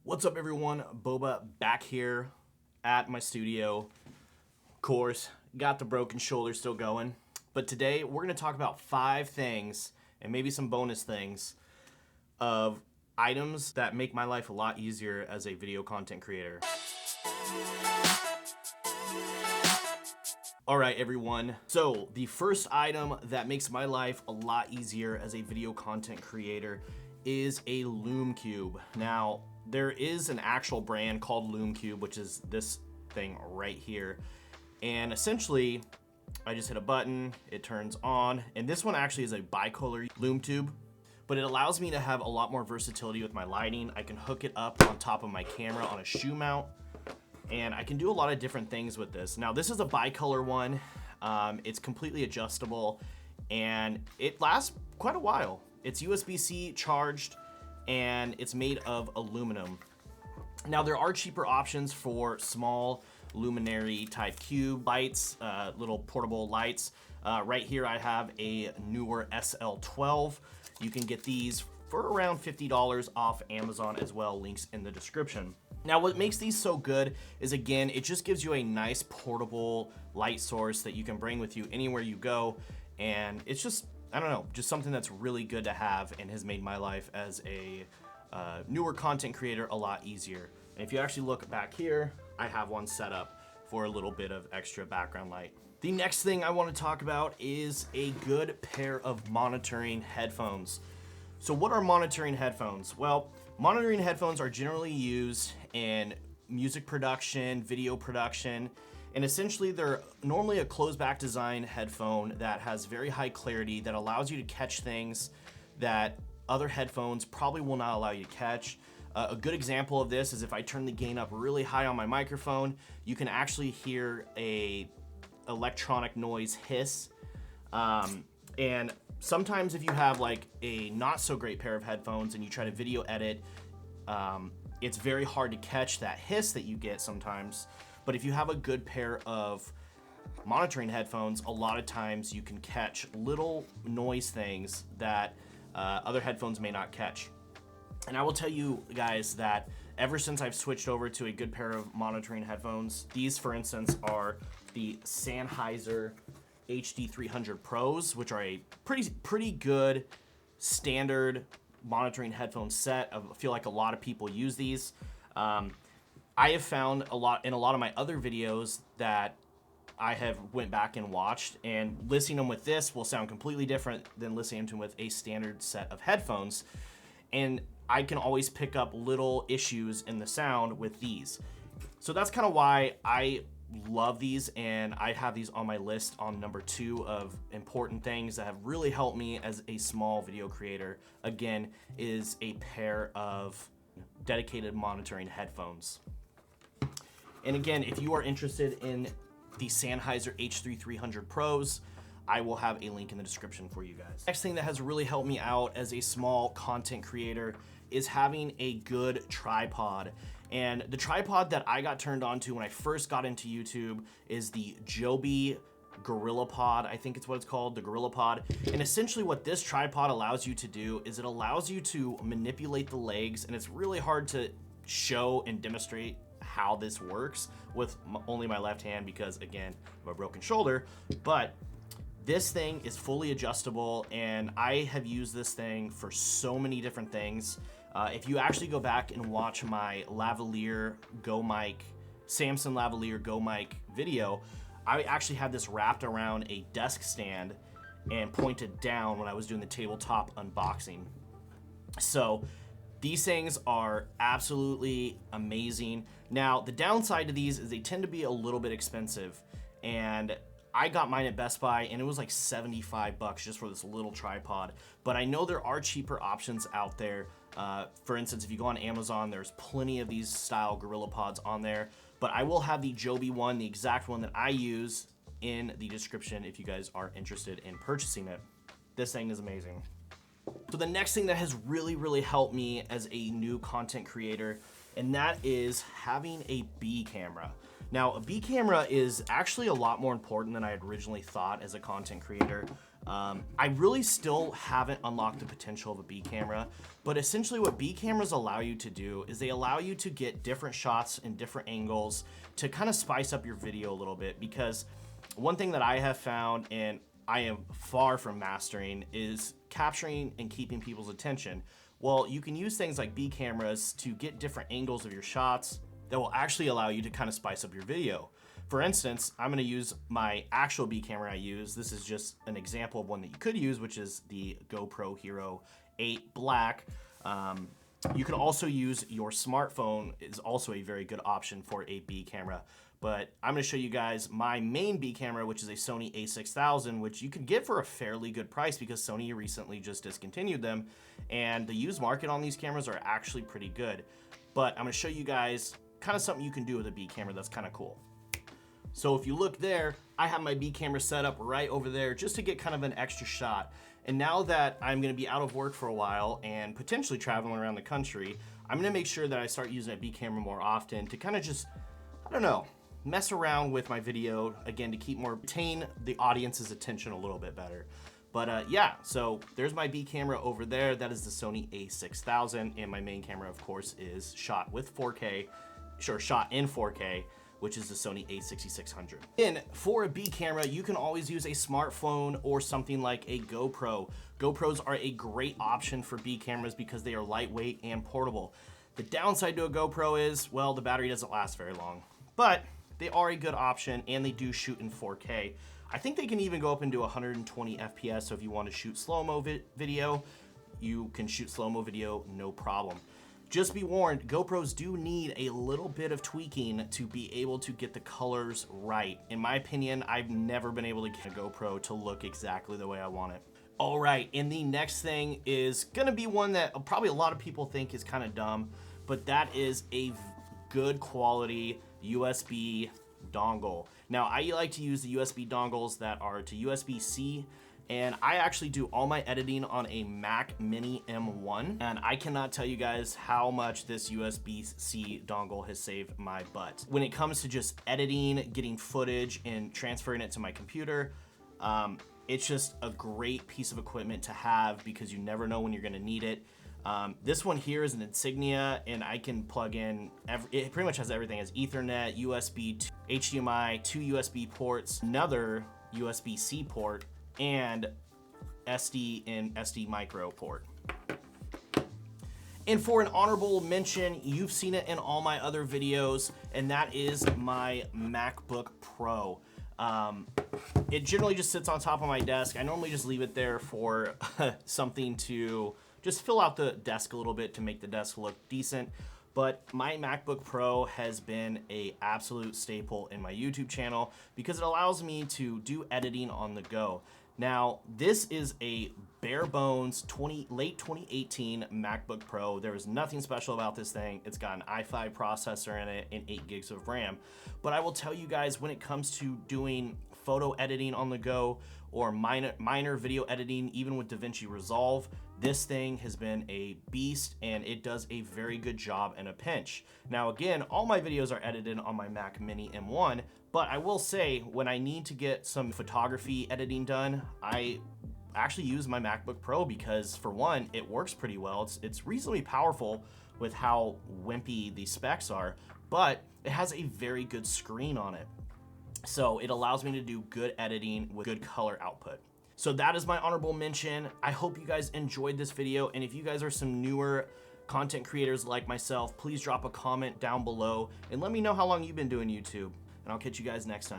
What's up everyone, Boba back here at my studio. Of course, got the broken shoulder still going. But today we're gonna talk about 5 things, and maybe some bonus things, of items that make my life a lot easier as a video content creator. All right, everyone. So the first item that makes my life a lot easier as a video content creator is a Lume Cube. Now, there is an actual brand called Lume Cube, which is this thing right here. And essentially, I just hit a button, it turns on, and this one actually is a bicolor Lume Tube, but it allows me to have a lot more versatility with my lighting. I can hook it up on top of my camera on a shoe mount, and I can do a lot of different things with this. Now, this is a bicolor one. It's completely adjustable, and it lasts quite a while. It's USB-C charged, and it's made of aluminum. Now, there are cheaper options for small luminary type cube lights, little portable lights. Right here, I have a newer SL12. You can get these for around $50 off Amazon as well, links in the description. Now, what makes these so good is, again, it just gives you a nice portable light source that you can bring with you anywhere you go. And it's just, I don't know, just something that's really good to have and has made my life as a newer content creator a lot easier. And if you actually look back here, I have one set up for a little bit of extra background light. The next thing I want to talk about is a good pair of monitoring headphones. So what are monitoring headphones? Well, monitoring headphones are generally used in music production, video production, and essentially they're normally a closed back design headphone that has very high clarity that allows you to catch things that other headphones probably will not allow you to catch. A good example of this is if I turn the gain up really high on my microphone, you can actually hear a electronic noise hiss. And sometimes if you have like a not so great pair of headphones and you try to video edit, it's very hard to catch that hiss that you get sometimes. But if you have a good pair of monitoring headphones, a lot of times you can catch little noise things that other headphones may not catch. And I will tell you guys that ever since I've switched over to a good pair of monitoring headphones, these for instance are the Sennheiser HD300 Pros, which are a pretty good standard monitoring headphone set. I feel like a lot of people use these. I have found in a lot of my other videos that I have went back and watched, and listening to them with this will sound completely different than listening to them with a standard set of headphones. And I can always pick up little issues in the sound with these. So that's kind of why I love these, and I have these on my list on number 2 of important things that have really helped me as a small video creator. Again, is a pair of dedicated monitoring headphones. And again, if you are interested in the Sennheiser HD300 Pros, I will have a link in the description for you guys. Next thing that has really helped me out as a small content creator is having a good tripod. And the tripod that I got turned on to when I first got into YouTube is the Joby GorillaPod. I think it's what it's called, the GorillaPod. And essentially what this tripod allows you to do is it allows you to manipulate the legs, and it's really hard to show and demonstrate how this works with only my left hand because, again, of a broken shoulder. But this thing is fully adjustable, and I have used this thing for so many different things. If you actually go back and watch my lavalier Go mic, Samson lavalier Go mic video, I actually had this wrapped around a desk stand and pointed down when I was doing the tabletop unboxing. So these things are absolutely amazing. Now, the downside to these is they tend to be a little bit expensive, and I got mine at Best Buy, and it was like 75 bucks just for this little tripod. But I know there are cheaper options out there. For instance, if you go on Amazon, there's plenty of these style GorillaPods on there. But I will have the Joby one, the exact one that I use, in the description if you guys are interested in purchasing it. This thing is amazing. So the next thing that has really helped me as a new content creator, and that is having a B camera. Now, a B camera is actually a lot more important than I had originally thought as a content creator. I really still haven't unlocked the potential of a B camera, but essentially what B cameras allow you to do is they allow you to get different shots and different angles to kind of spice up your video a little bit, because one thing that I have found, and I am far from mastering, is capturing and keeping people's attention. Well, you can use things like B cameras to get different angles of your shots that will actually allow you to kind of spice up your video. For instance, I'm gonna use my actual B camera I use. This is just an example of one that you could use, which is the GoPro Hero 8 Black. You can also use your smartphone, is also a very good option for a B camera. But I'm gonna show you guys my main B camera, which is a Sony A6000, which you can get for a fairly good price because Sony recently just discontinued them. And the used market on these cameras are actually pretty good. But I'm gonna show you guys kind of something you can do with a B camera that's kind of cool. So if you look there, I have my B camera set up right over there just to get kind of an extra shot. And now that I'm gonna be out of work for a while and potentially traveling around the country, I'm gonna make sure that I start using a B camera more often to kind of just, I don't know, mess around with my video, again, to retain the audience's attention a little bit better. But yeah, so there's my B camera over there. That is the Sony A6000, and my main camera, of course, is shot in 4K, which is the Sony A6600. And for a B camera, you can always use a smartphone or something like a GoPro. GoPros are a great option for B cameras because they are lightweight and portable. The downside to a GoPro is, well, the battery doesn't last very long, but they are a good option and they do shoot in 4K. I think they can even go up into 120 FPS, so if you want to shoot slow-mo video, you can shoot slow-mo video, no problem. Just be warned, GoPros do need a little bit of tweaking to be able to get the colors right. In my opinion, I've never been able to get a GoPro to look exactly the way I want it. All right, and the next thing is gonna be one that probably a lot of people think is kind of dumb, but that is a good quality USB dongle. Now, I like to use the USB dongles that are to USB-C, and I actually do all my editing on a Mac Mini M1, and I cannot tell you guys how much this USB-C dongle has saved my butt. When it comes to just editing, getting footage, and transferring it to my computer, it's just a great piece of equipment to have because you never know when you're gonna need it. This one here is an Insignia, and I can plug in, it pretty much has everything. It has Ethernet, USB, HDMI, 2 USB ports, another USB-C port, and SD and SD micro port. And for an honorable mention, you've seen it in all my other videos, and that is my MacBook Pro. It generally just sits on top of my desk. I normally just leave it there for something to just fill out the desk a little bit to make the desk look decent. But my MacBook Pro has been an absolute staple in my YouTube channel because it allows me to do editing on the go. Now, this is a bare bones late 2018 MacBook Pro. There is nothing special about this thing. It's got an i5 processor in it and 8 gigs of RAM. But I will tell you guys, when it comes to doing photo editing on the go or minor video editing, even with DaVinci Resolve, this thing has been a beast and it does a very good job in a pinch. Now again, all my videos are edited on my Mac Mini M1, but I will say when I need to get some photography editing done, I actually use my MacBook Pro because for one, it works pretty well. It's reasonably powerful with how wimpy the specs are, but it has a very good screen on it. So it allows me to do good editing with good color output. So that is my honorable mention. I hope you guys enjoyed this video, and if you guys are some newer content creators like myself, please drop a comment down below and let me know how long you've been doing YouTube, and I'll catch you guys next time.